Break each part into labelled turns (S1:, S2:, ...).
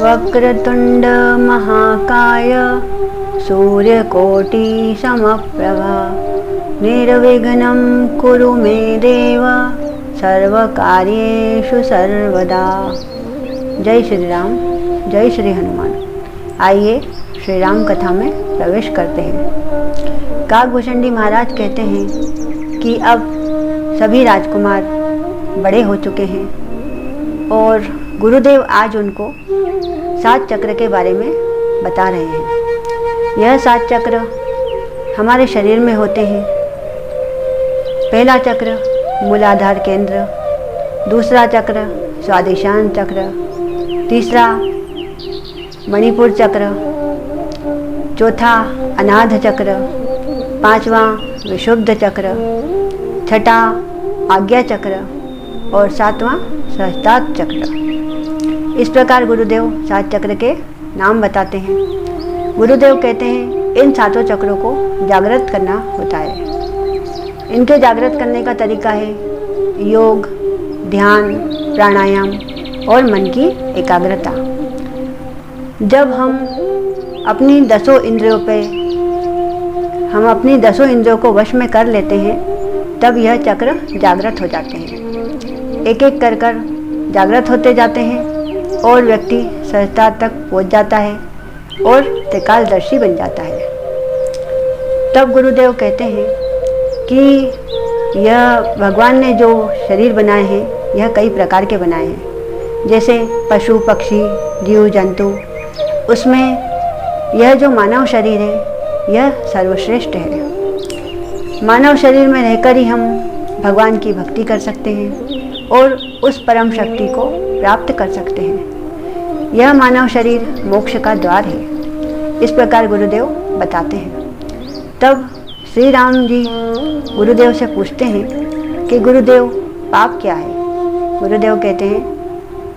S1: वक्रतुंड महाकाय सूर्यकोटि समप्रभा निर्विघ्नं कुरु मे देव सर्वकार्येषु सर्वदा। जय श्री राम, जय श्री हनुमान। आइए श्री राम कथा में प्रवेश करते हैं। काकभूषणी महाराज कहते हैं कि अब सभी राजकुमार बड़े हो चुके हैं और गुरुदेव आज उनको 7 चक्र के बारे में बता रहे हैं। यह 7 चक्र हमारे शरीर में होते हैं। पहला चक्र मूलाधार केंद्र, दूसरा चक्र स्वादिशान चक्र, तीसरा मणिपुर चक्र, चौथा अनाहत चक्र, पांचवा विशुद्ध चक्र, छठा आज्ञा चक्र और सातवां सहस्त्रार्थ चक्र। इस प्रकार गुरुदेव 7 चक्र के नाम बताते हैं। गुरुदेव कहते हैं इन 7 चक्रों को जागृत करना होता है। इनके जागृत करने का तरीका है योग, ध्यान, प्राणायाम और मन की एकाग्रता। जब हम अपनी 10 इंद्रियों को वश में कर लेते हैं तब यह चक्र जागृत हो जाते हैं। एक एक कर कर जागृत होते जाते हैं और व्यक्ति सहजता तक पहुंच जाता है और त्रिकालदर्शी बन जाता है। तब गुरुदेव कहते हैं कि यह भगवान ने जो शरीर बनाए हैं यह कई प्रकार के बनाए हैं। जैसे पशु पक्षी जीव जंतु, उसमें यह जो मानव शरीर है यह सर्वश्रेष्ठ है। मानव शरीर में रहकर ही हम भगवान की भक्ति कर सकते हैं और उस परम शक्ति को प्राप्त कर सकते हैं। यह मानव शरीर मोक्ष का द्वार है। इस प्रकार गुरुदेव बताते हैं। तब श्री राम जी गुरुदेव से पूछते हैं कि गुरुदेव पाप क्या है। गुरुदेव कहते हैं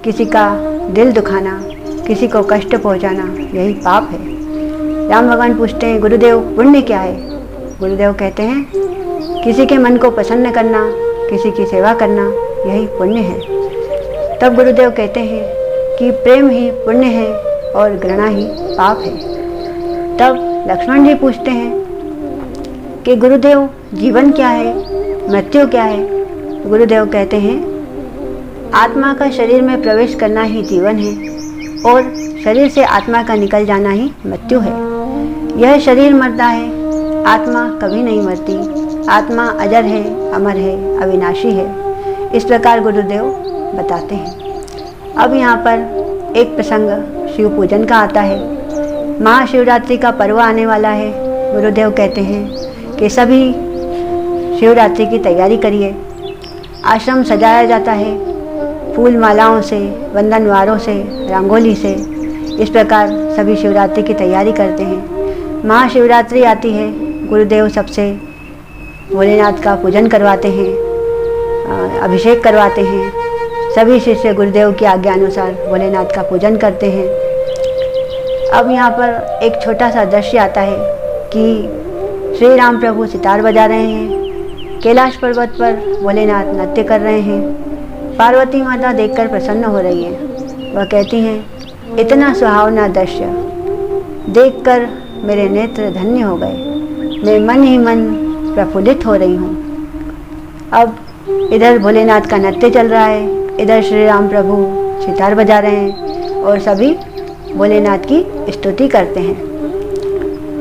S1: किसी का दिल दुखाना, किसी को कष्ट पहुंचाना यही पाप है। राम भगवान पूछते हैं गुरुदेव पुण्य क्या है। गुरुदेव कहते हैं किसी के मन को प्रसन्न करना, किसी की सेवा करना यही पुण्य है। तब गुरुदेव कहते हैं कि प्रेम ही पुण्य है और घृणा ही पाप है। तब लक्ष्मण जी पूछते हैं कि गुरुदेव जीवन क्या है, मृत्यु क्या है। गुरुदेव कहते हैं आत्मा का शरीर में प्रवेश करना ही जीवन है और शरीर से आत्मा का निकल जाना ही मृत्यु है। यह शरीर मरता है, आत्मा कभी नहीं मरती। आत्मा अजर है, अमर है, अविनाशी है। इस प्रकार गुरुदेव बताते हैं। अब यहाँ पर एक प्रसंग शिव पूजन का आता है। महाशिवरात्रि का पर्व आने वाला है। गुरुदेव कहते हैं कि सभी शिवरात्रि की तैयारी करिए। आश्रम सजाया जाता है फूल मालाओं से, वंदनवारों से, रंगोली से। इस प्रकार सभी शिवरात्रि की तैयारी करते हैं। महाशिवरात्रि आती है, गुरुदेव सबसे भोलेनाथ का पूजन करवाते हैं, अभिषेक करवाते हैं। सभी शिष्य गुरुदेव की आज्ञा अनुसार भोलेनाथ का पूजन करते हैं। अब यहाँ पर एक छोटा सा दृश्य आता है कि श्री राम प्रभु सितार बजा रहे हैं। कैलाश पर्वत पर भोलेनाथ नृत्य कर रहे हैं। पार्वती माता देखकर प्रसन्न हो रही हैं। वह कहती हैं इतना सुहावना दृश्य देखकर मेरे नेत्र धन्य हो गए। मैं मन ही मन प्रफुल्लित हो रही हूँ। अब इधर भोलेनाथ का नृत्य चल रहा है, इधर श्री राम प्रभु सितार बजा रहे हैं और सभी भोलेनाथ की स्तुति करते हैं।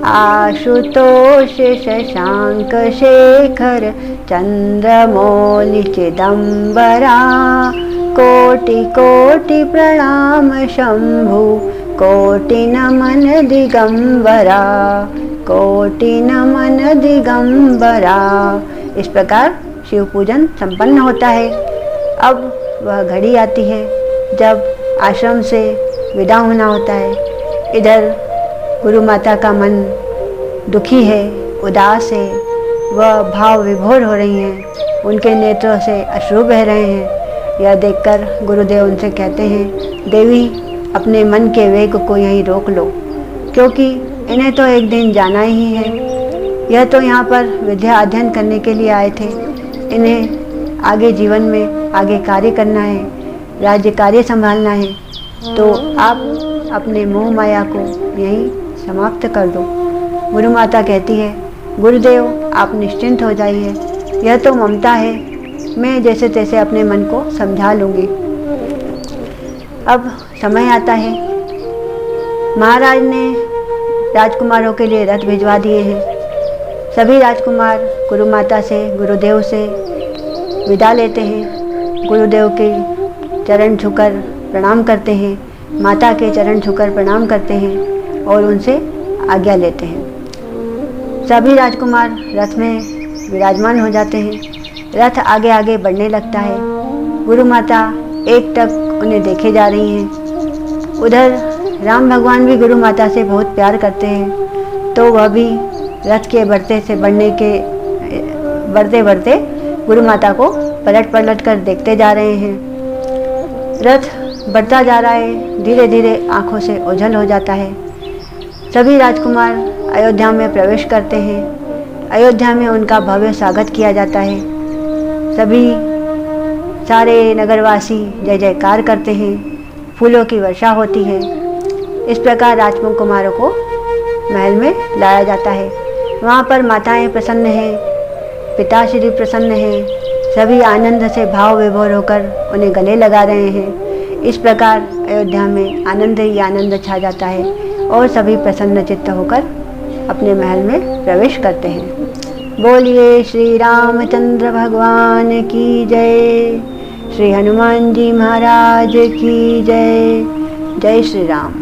S1: आशुतोष शशांक शेखर चंद्रमौलि चिदंबरा कोटि कोटि प्रणाम शंभु कोटि नमन दिगंबरा कोटि नमन दिगंबरा। इस प्रकार शिव पूजन संपन्न होता है। अब वह घड़ी आती है जब आश्रम से विदा होना होता है। इधर गुरु माता का मन दुखी है, उदास है, वह भाव विभोर हो रही हैं। उनके नेत्रों से अश्रु बह रहे हैं। यह देखकर गुरुदेव उनसे कहते हैं देवी अपने मन के वेग को यहीं रोक लो, क्योंकि इन्हें तो एक दिन जाना ही है। यह तो यहाँ पर विद्या अध्ययन करने के लिए आए थे। इन्हें आगे जीवन में आगे कार्य करना है, राज्य कार्य संभालना है। तो आप अपने मोह माया को यहीं समाप्त कर दो। गुरु माता कहती है, गुरुदेव आप निश्चिंत हो जाइए, यह तो ममता है, मैं जैसे तैसे अपने मन को समझा लूँगी। अब समय आता है, महाराज ने राजकुमारों के लिए रथ भिजवा दिए हैं। सभी राजकुमार गुरु माता से, गुरुदेव से विदा लेते हैं। गुरुदेव के चरण छूकर प्रणाम करते हैं, माता के चरण छूकर प्रणाम करते हैं और उनसे आज्ञा लेते हैं। सभी राजकुमार रथ में विराजमान हो जाते हैं। रथ आगे आगे बढ़ने लगता है। गुरु माता एक टक उन्हें देखे जा रही हैं। उधर राम भगवान भी गुरु माता से बहुत प्यार करते हैं, तो वह भी रथ के बढ़ते बढ़ते गुरु माता को पलट पलट कर देखते जा रहे हैं। रथ बढ़ता जा रहा है, धीरे धीरे आंखों से ओझल हो जाता है। सभी राजकुमार अयोध्या में प्रवेश करते हैं। अयोध्या में उनका भव्य स्वागत किया जाता है। सभी सारे नगरवासी जय जयकार करते हैं, फूलों की वर्षा होती है। इस प्रकार राजकुमारों को महल में लाया जाता है। वहाँ पर माताएं प्रसन्न हैं, पिताश्री प्रसन्न हैं, सभी आनंद से भाव विभोर होकर उन्हें गले लगा रहे हैं। इस प्रकार अयोध्या में आनंद ही आनंद छा जाता है और सभी प्रसन्न चित्त होकर अपने महल में प्रवेश करते हैं। बोलिए श्री रामचंद्र भगवान की जय, श्री हनुमान जी महाराज की जय। जय श्री राम।